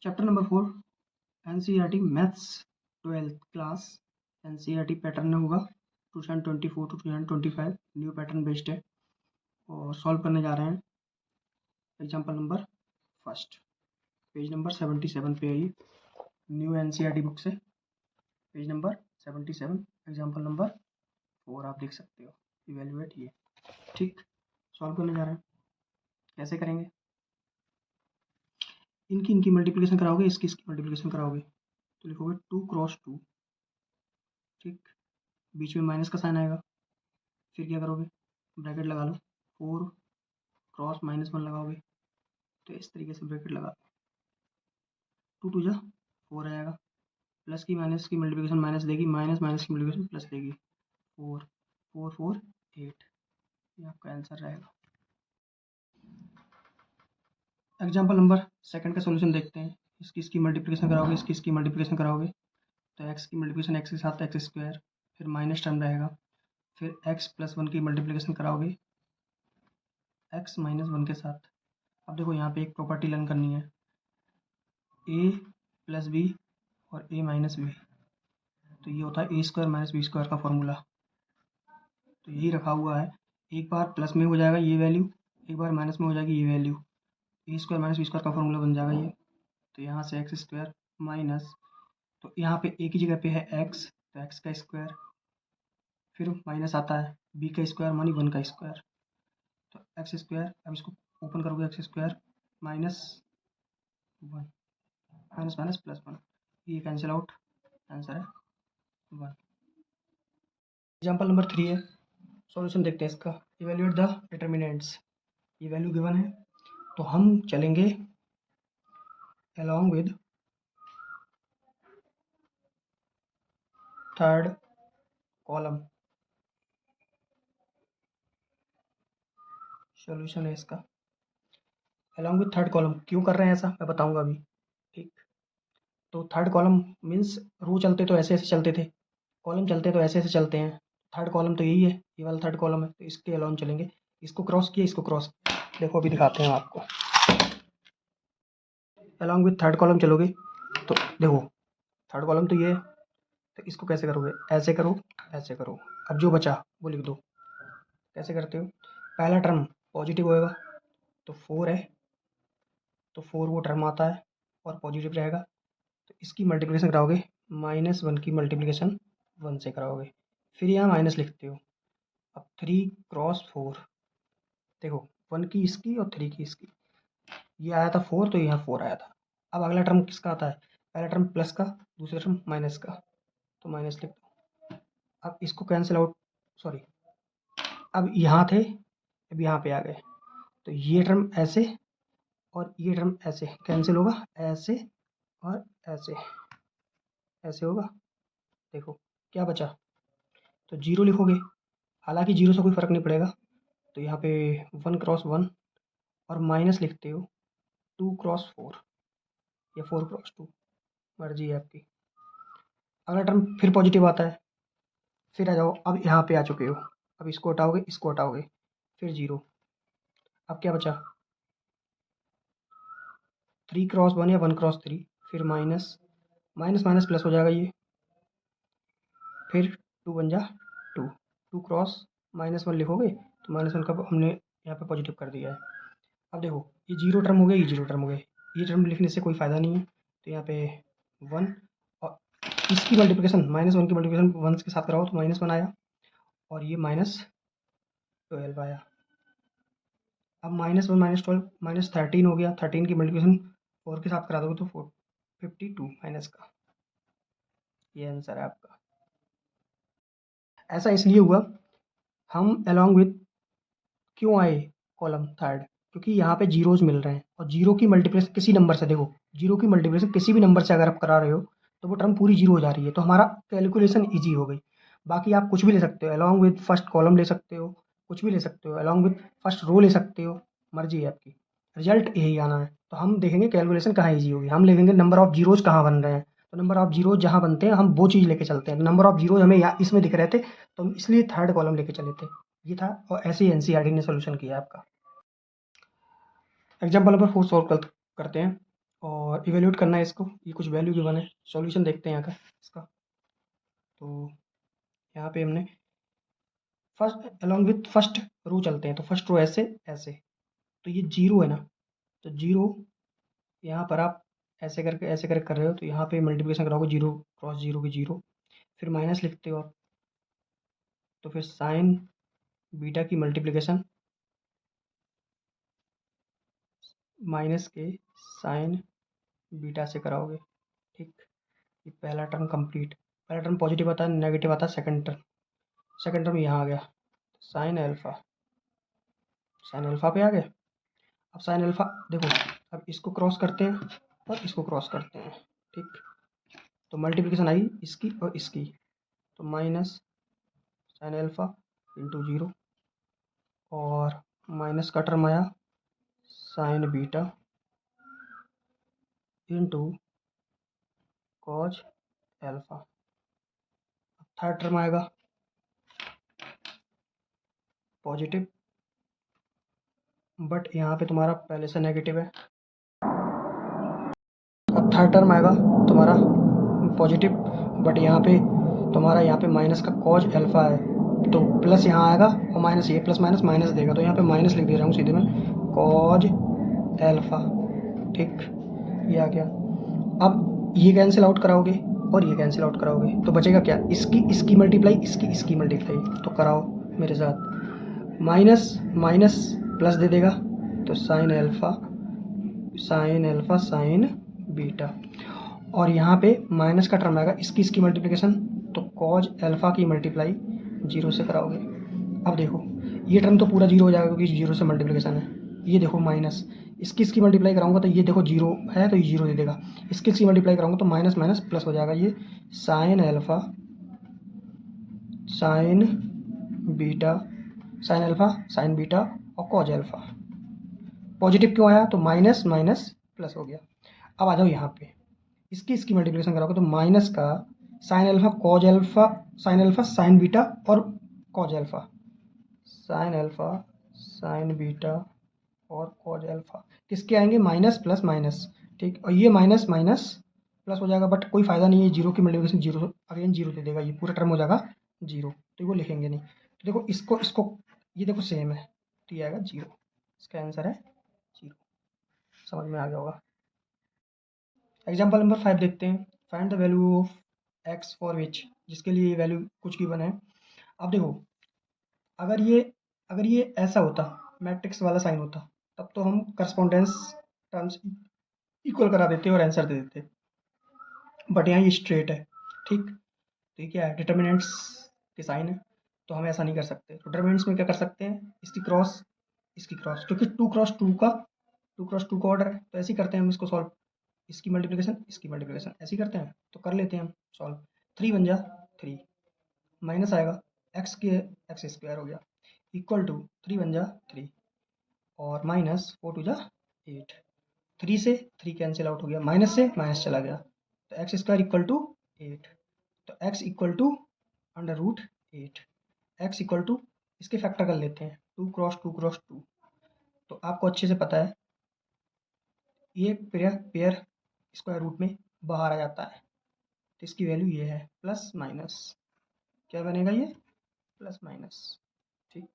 Chapter number 4 NCERT maths 12th class NCERT pattern होगा 2024 to 2025 new pattern based है और solve करने जा रहे हैं। Example number first page number 77 पे है ये न्यू एनसीईआरटी बुक से पेज नंबर 77 एग्जाम्पल नंबर 4 आप देख सकते हो। इवेल्युएट ये ठीक सॉल्व करने जा रहे हैं। कैसे करेंगे? इनकी मल्टीप्लिकेशन कराओगे, इसकी मल्टीप्लिकेशन कराओगे तो लिखोगे 2 क्रॉस 2 ठीक, बीच में माइनस का साइन आएगा। फिर क्या करोगे? ब्रैकेट लगा लो, 4 क्रॉस -1 लगाओगे तो इस तरीके से ब्रैकेट लगा लो, 2 2 जा 4 आ जाएगा। प्लस की माइनस की मल्टीप्लिकेशन माइनस देगी, माइनस माइनस की मल्टीप्लिकेशन प्लस देगी। 4 4 4 8 ये आपका आंसर रहेगा। एग्जाम्पल नंबर सेकंड का सोल्यूशन देखते हैं। इसकी मल्टीप्लिकेशन कराओगे, इसकी मल्टीप्लिकेशन कराओगे तो एक्स की मल्टीप्लिकेशन एक्स के साथ एक्स स्क्वायर, फिर माइनस टर्म रहेगा। फिर एक्स प्लस 1 की मल्टीप्लिकेशन कराओगे एक्स माइनस 1 के साथ। अब देखो यहाँ पे एक प्रॉपर्टी लर्न करनी है, ए प्लस बी और ए माइनस बी, तो ये होता है ए स्क्वायर माइनस बी स्क्वायर का फॉर्मूला। तो यही रखा हुआ है, एक बार प्लस में हो जाएगा ये वैल्यू, एक बार माइनस में हो जाएगी ये वैल्यू, ए स्क्वायर माइनस बी स्क्वायर का फॉर्मूला बन जाएगा ये। तो यहाँ से एक्स स्क्वायर माइनस, तो यहाँ पे ए की जगह पे है एक्स तो एक्स का स्क्वायर, फिर माइनस आता है बी का स्क्वायर मानी 1 का स्क्वायर, तो एक्स स्क्वायर, अब इसको ओपन करोगे x square minus 1 minus minus plus 1, ये कैंसिल आउट, आंसर है 1। एग्जाम्पल नंबर 3 है, सॉल्यूशन देखते हैं इसका। इवेल्युएट द डिटर्मिनेंट्स, ये वैल्यू गिवन है तो हम चलेंगे along with third column. Solution है इसका along with थर्ड कॉलम। क्यों कर रहे हैं ऐसा मैं बताऊंगा अभी ठीक। तो थर्ड कॉलम मीन्स रो चलते तो ऐसे ऐसे चलते थे, कॉलम चलते तो ऐसे ऐसे चलते हैं। थर्ड कॉलम तो यही है, ये वाला थर्ड कॉलम है तो इसके अलाउन चलेंगे। इसको क्रॉस किया, इसको क्रॉस किया, देखो अभी दिखाते हैं आपको। अलॉन्ग विथ थर्ड कॉलम चलोगे तो देखो थर्ड कॉलम तो ये है, तो इसको कैसे करोगे? ऐसे करो, ऐसे करो। अब जो बचा वो लिख दो। कैसे करते हो? पहला टर्म पॉजिटिव होएगा तो 4 है, तो 4 वो टर्म आता है और पॉजिटिव रहेगा, तो इसकी मल्टीप्लिकेशन कराओगे -1 की मल्टीप्लिकेशन 1 से कराओगे, फिर यहाँ माइनस लिखते हो। अब 3 क्रॉस 4, देखो 1 की इसकी और 3 की इसकी, ये आया था 4 तो यहाँ 4 आया था। अब अगला टर्म किसका आता है? पहला टर्म प्लस का, दूसरा टर्म माइनस का, तो माइनस लिख दो। अब इसको कैंसिल आउट, सॉरी अब यहाँ थे अब यहाँ पे आ गए, तो ये टर्म ऐसे और ये टर्म ऐसे कैंसिल होगा, ऐसे और ऐसे, ऐसे होगा। देखो क्या बचा, तो 0 लिखोगे, हालांकि 0 से कोई फ़र्क नहीं पड़ेगा, तो यहाँ पे 1 क्रॉस 1 और माइनस लिखते हो 2 क्रॉस 4 या 4 क्रॉस 2, मर्जी है आपकी। अगला टर्म फिर पॉजिटिव आता है, फिर आ जाओ, अब यहाँ पे आ चुके हो, अब इसको हटाओगे फिर 0। अब क्या बचा? 3 क्रॉस 1 या 1 क्रॉस 3, फिर माइनस माइनस माइनस प्लस हो जाएगा ये, फिर 2 बन जा 2, 2 क्रॉस -1 लिखोगे तो -1 का हमने यहाँ पे पॉजिटिव कर दिया है। अब देखो ये 0 टर्म हो गया, ये 0 टर्म हो गया, ये टर्म लिखने से कोई फ़ायदा नहीं है, तो यहाँ पे 1 और इसकी मल्टीप्लिकेशन -1 की मल्टीप्लिकेशन 1 के साथ कराओ तो -1 आया और ये -12 आया। अब -1 -12 -13 हो गया, 13 की मल्टीप्लिकेशन 4 के साथ करा दोगे तो 52 माइनस का, ये आंसर है आपका। ऐसा इसलिए हुआ, हम अलॉन्ग विथ क्यों आए कॉलम थर्ड, क्योंकि यहाँ पे जीरोज मिल रहे हैं और जीरो की मल्टीप्लिकेशन किसी नंबर से, देखो जीरो की मल्टीप्लिकेशन किसी भी नंबर से अगर आप करा रहे हो तो वो टर्म पूरी जीरो हो जा रही है, तो हमारा कैलकुलेशन ईजी हो गई। बाकी आप कुछ भी ले सकते हो, अलॉन्ग विथ फर्स्ट कॉलम ले सकते हो, कुछ भी ले सकते हो, अलॉन्ग विथ फर्स्ट रो ले सकते हो, मर्जी है आपकी, रिजल्ट यही आना है। तो हम देखेंगे कैलकुलेशन कहाँ ईजी होगी, हम लिखेंगे नंबर ऑफ जीरोज कहाँ बन रहे हैं, तो नंबर ऑफ जीरो जहाँ बनते हैं हम वो चीज़ लेके चलते हैं। नंबर ऑफ जीरो हमें यहाँ इसमें दिख रहे थे तो हम इसलिए थर्ड कॉलम लेके चले थे, ये था। और ऐसे ही एनसीईआरटी ने सोल्यूशन किया आपका। एग्जाम्पल नंबर 4 सॉल्व करते हैं और और इवेल्यूट करना है इसको, ये कुछ वैल्यू गिवन है। सॉल्यूशन देखते हैं यहाँ का इसका। तो यहाँ पे हमने first along with first row चलते हैं, तो फर्स्ट रो ऐसे ऐसे, तो ये जीरो है ना, तो जीरो यहाँ पर आप ऐसे करके कर रहे हो, तो यहाँ पे मल्टीप्लिकेशन कराओगे जीरो क्रॉस जीरो की जीरो, फिर माइनस लिखते हो आप, तो फिर साइन बीटा की मल्टीप्लिकेशन माइनस के साइन बीटा से कराओगे। ठीक, ये पहला टर्म कंप्लीट। पहला टर्म पॉजिटिव आता है, नेगेटिव आता है सेकंड टर्म यहाँ आ गया, साइन अल्फा पे आ गया। अब साइन अल्फा देखो, अब इसको क्रॉस करते हैं और इसको क्रॉस करते हैं। ठीक, तो मल्टीप्लिकेशन आई इसकी और इसकी, तो minus sine alpha into zero, और माइनस का टर्म आया sign beta into cos alpha. Third term आएगा पॉजिटिव, बट यहाँ पे तुम्हारा पहले से नेगेटिव है। अब थर्ड टर्म आएगा तुम्हारा पॉजिटिव, बट यहाँ पे तुम्हारा यहाँ पे माइनस का कॉज एल्फा है, तो प्लस यहाँ आएगा और माइनस, ये प्लस माइनस माइनस देगा, तो यहाँ पे माइनस लिख दे रहा हूँ सीधे मैं, कॉज एल्फा। ठीक, ये आ गया। अब ये कैंसिल आउट कराओगे और ये कैंसिल आउट कराओगे, तो बचेगा क्या, इसकी मल्टीप्लाई इसकी मल्टीप्लाई, तो कराओ मेरे साथ। माइनस माइनस प्लस दे देगा, तो साइन एल्फा साइन बीटा, और यहाँ पे माइनस का टर्म आएगा इसकी मल्टीप्लिकेशन, तो कॉज एल्फा की मल्टीप्लाई जीरो से कराओगे। अब देखो ये टर्म तो पूरा जीरो हो जाएगा क्योंकि जीरो से मल्टीप्लिकेशन है। ये देखो माइनस, इसकी मल्टीप्लाई कराऊंगा तो ये देखो जीरो है तो ये जीरो दे देगा, इसकी मल्टीप्लाई कराऊंगा तो माइनस माइनस प्लस हो जाएगा, ये sine alpha sign beta sine beta और कॉज एल्फा। पॉजिटिव क्यों आया, तो माइनस माइनस प्लस हो गया। अब आ जाओ यहाँ पे, इसकी मल्टीप्लिकेशन कराओगे तो माइनस का साइन अल्फा साइन बीटा और cause alpha, sine alpha sign beta और कॉज एल्फा किसके आएंगे, माइनस प्लस माइनस। ठीक, और ये माइनस माइनस प्लस हो जाएगा, बट कोई फायदा नहीं है, जीरो की मल्टीप्लिकेशन जीरो अगेन जीरो दे देगा, ये पूरा टर्म हो जाएगा जीरो, तो वो लिखेंगे नहीं। तो देखो इसको ये देखो सेम है, तो ये आएगा जीरो, इसका आंसर है जीरो। समझ में आ गया होगा। एग्जाम्पल नंबर 5 देखते हैं। Find the value of x for which, जिसके लिए ये वैल्यू कुछ गिवन है। अब देखो, अगर ये ऐसा होता, मैट्रिक्स वाला साइन होता, तब तो हम करस्पॉन्डेंस टर्म्स इक्वल करा देते और आंसर दे देते, बट यहाँ ये स्ट्रेट है। ठीक, तो ये क्या है, डिटर्मिनेंट्स के साइन है, तो हम ऐसा नहीं कर सकते। तो डिटर्मिनेंट्स में क्या कर सकते हैं, इसकी क्रॉस, क्योंकि टू क्रॉस टू का ऑर्डर है, तो ऐसे ही करते हैं हम इसको सॉल्व। इसकी मल्टीप्लिकेशन ऐसे ही करते हैं, तो कर लेते हैं हम सॉल्व। 3 बन जा 3, माइनस आएगा एक्स स्क्वायर हो गया, इक्वल टू 3 बन जा 3, और माइनस 4 टू जा 8, 3 से 3 कैंसिल आउट हो गया, माइनस से माइनस चला गया, तो एक्स स्क्वायर इक्वल टू 8, तो x equal to under root 8, x equal to इसके फैक्टर कर लेते हैं, टू क्रॉस टू, तो आपको अच्छे से पता है ये पेयर स्क्वायर रूट में बाहर आ जाता है, तो इसकी वैल्यू ये है प्लस माइनस, क्या बनेगा ये, प्लस माइनस। ठीक।